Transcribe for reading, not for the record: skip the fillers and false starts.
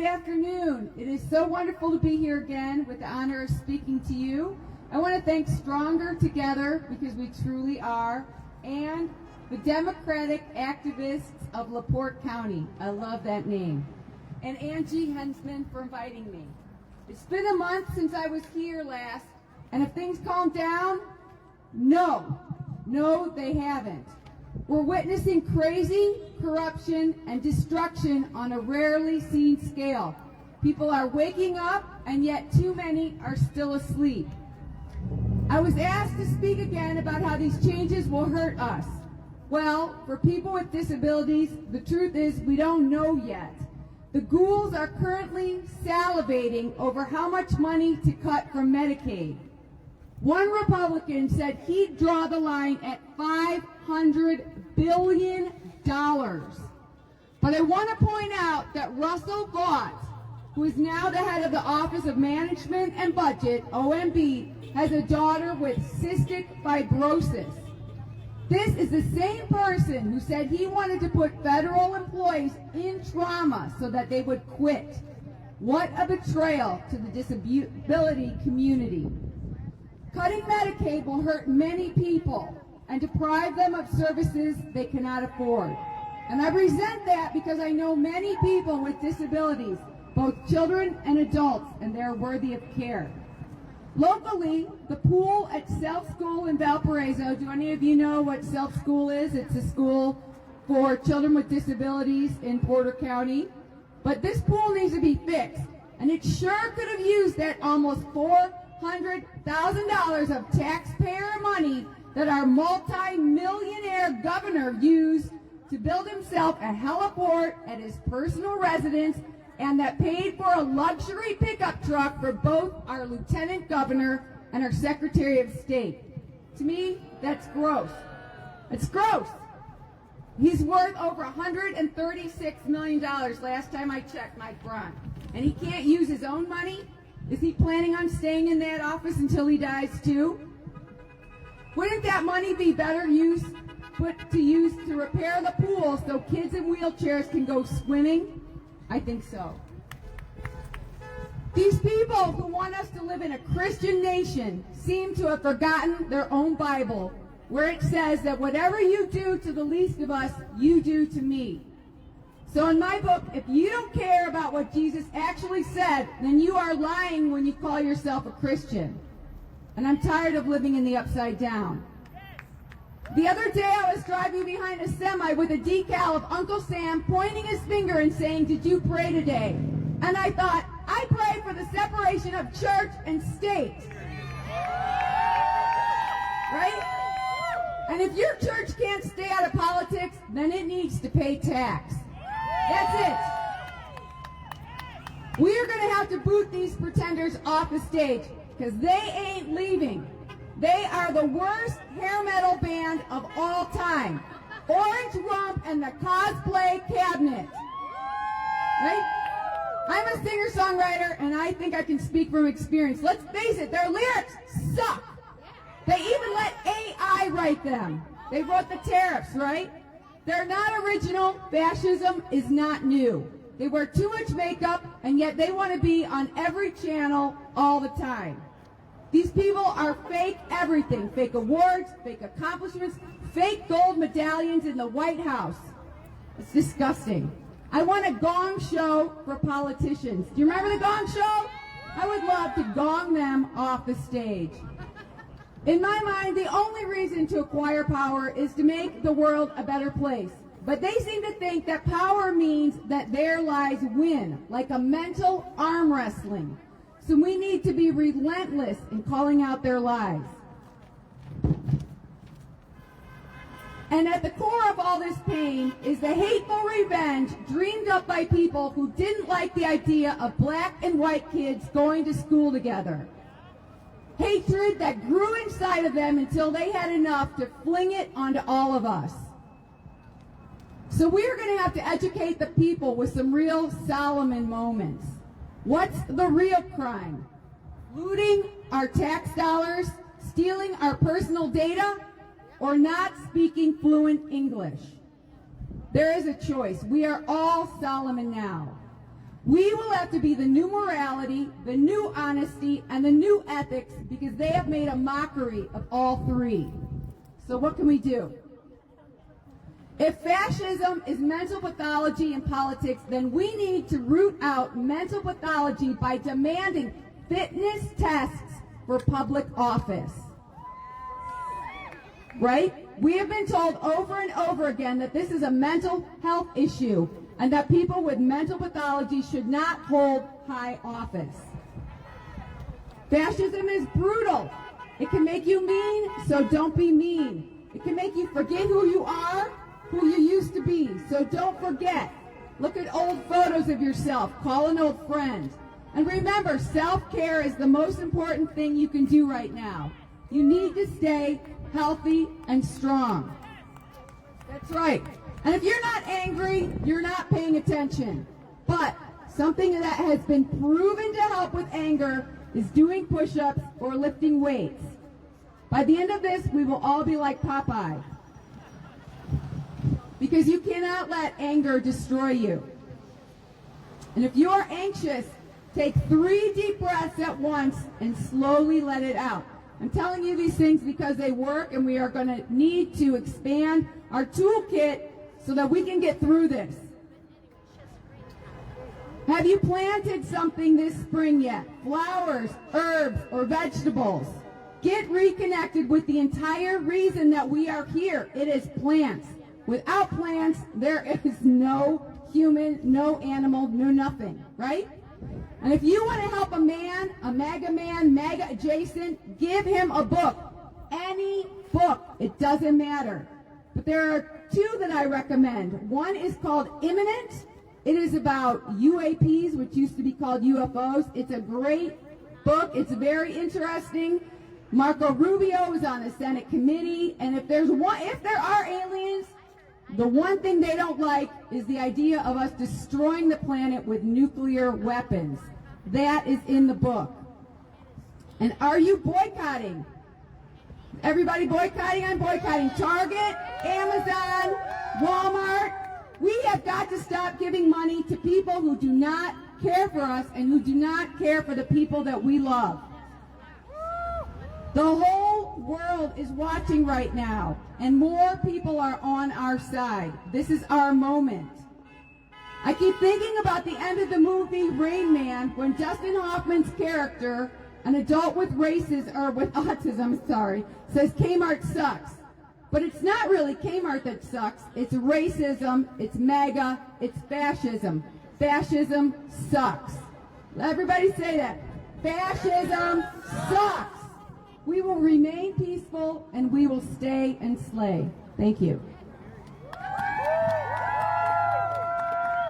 afternoon. It is so wonderful to be here again with the honor of speaking to you. I want to thank Stronger Together, because we truly are, and the Democratic Activists of LaPorte County. I love that name. And Angie Hensman for inviting me. It's been a month since I was here last, and if things calm down, no, they haven't. We're witnessing crazy corruption and destruction on a rarely seen scale. People are waking up, and yet too many are still asleep. I was asked to speak again about how these changes will hurt us. Well, for people with disabilities, the truth is we don't know yet. The ghouls are currently salivating over how much money to cut from Medicaid. One Republican said he'd draw the line at $500 billion. But I want to point out that Russell Vought, who is now the head of the Office of Management and Budget, OMB, has a daughter with cystic fibrosis. This is the same person who said he wanted to put federal employees in trauma so that they would quit. What a betrayal to the disability community. Cutting Medicaid will hurt many people and deprive them of services they cannot afford. And I resent that because I know many people with disabilities, both children and adults, and they're worthy of care. Locally, the pool at Self School in Valparaiso, do any of you know what Self School is? It's a school for children with disabilities in Porter County. But this pool needs to be fixed, and it sure could have used that almost $400,000 of taxpayer money that our multi-millionaire governor used to build himself a heliport at his personal residence, and that paid for a luxury pickup truck for both our lieutenant governor and our secretary of state. To me, that's gross. It's gross. He's worth over $136 million last time I checked, Mike Braun. And he can't use his own money? Is he planning on staying in that office until he dies too? Wouldn't that money be better put to use to repair the pool so kids in wheelchairs can go swimming? I think so. These people who want us to live in a Christian nation seem to have forgotten their own Bible, where it says that whatever you do to the least of us, you do to me. So in my book, if you don't care about what Jesus actually said, then you are lying when you call yourself a Christian. And I'm tired of living in the upside down. The other day I was driving behind a semi with a decal of Uncle Sam pointing his finger and saying, "Did you pray today?" And I thought, I pray for the separation of church and state. Right? And if your church can't stay out of politics, then it needs to pay tax. That's it. We are going to have to boot these pretenders off the stage because they ain't leaving. They are the worst hair metal band of all time. Orange Rump and the Cosplay Cabinet. Right? I'm a singer-songwriter, and I think I can speak from experience. Let's face it, their lyrics suck. They even let AI write them. They wrote the tariffs, right? They're not original. Fascism is not new. They wear too much makeup, and yet they want to be on every channel all the time. These people are fake everything. Fake awards, fake accomplishments, fake gold medallions in the White House. It's disgusting. I want a gong show for politicians. Do you remember the gong show? I would love to gong them off the stage. In my mind, the only reason to acquire power is to make the world a better place. But they seem to think that power means that their lies win, like a mental arm wrestling. So we need to be relentless in calling out their lies. And at the core of all this pain is the hateful revenge dreamed up by people who didn't like the idea of black and white kids going to school together. Hatred that grew inside of them until they had enough to fling it onto all of us. So we're going to have to educate the people with some real Solomon moments. What's the real crime? Looting our tax dollars, stealing our personal data, or not speaking fluent English? There is a choice. We are all Solomon now. We will have to be the new morality, the new honesty, and the new ethics because they have made a mockery of all three. So what can we do? If fascism is mental pathology in politics, then we need to root out mental pathology by demanding fitness tests for public office. Right? We have been told over and over again that this is a mental health issue and that people with mental pathology should not hold high office. Fascism is brutal. It can make you mean, so don't be mean. It can make you forget who you are, who you used to be, so don't forget. Look at old photos of yourself. Call an old friend. And remember, self-care is the most important thing you can do right now. You need to stay healthy and strong. That's right. And if you're not angry, you're not paying attention. But something that has been proven to help with anger is doing push-ups or lifting weights. By the end of this, we will all be like Popeye. Because you cannot let anger destroy you. And if you are anxious, take 3 deep breaths at once and slowly let it out. I'm telling you these things because they work, and we are going to need to expand our toolkit so that we can get through this. Have you planted something this spring yet? Flowers, herbs, or vegetables? Get reconnected with the entire reason that we are here. It is plants. Without plants, there is no human, no animal, no nothing, right? And if you want to help a man, MAGA adjacent, give him a book. Any book. It doesn't matter. But there are 2 that I recommend. One is called Imminent. It is about UAPs, which used to be called UFOs. It's a great book. It's very interesting. Marco Rubio is on the Senate committee. And if there are aliens, the one thing they don't like is the idea of us destroying the planet with nuclear weapons. That is in the book. And are you boycotting? Everybody boycotting? I'm boycotting Target, Amazon, Walmart. We have got to stop giving money to people who do not care for us and who do not care for the people that we love. The whole world is watching right now, and more people are on our side. This is our moment. I keep thinking about the end of the movie Rain Man when Dustin Hoffman's character, an adult with autism, says Kmart sucks. But it's not really Kmart that sucks. It's racism, it's MAGA, it's fascism. Fascism sucks. Everybody say that. Fascism sucks. We will remain peaceful and we will stay and slay. Thank you.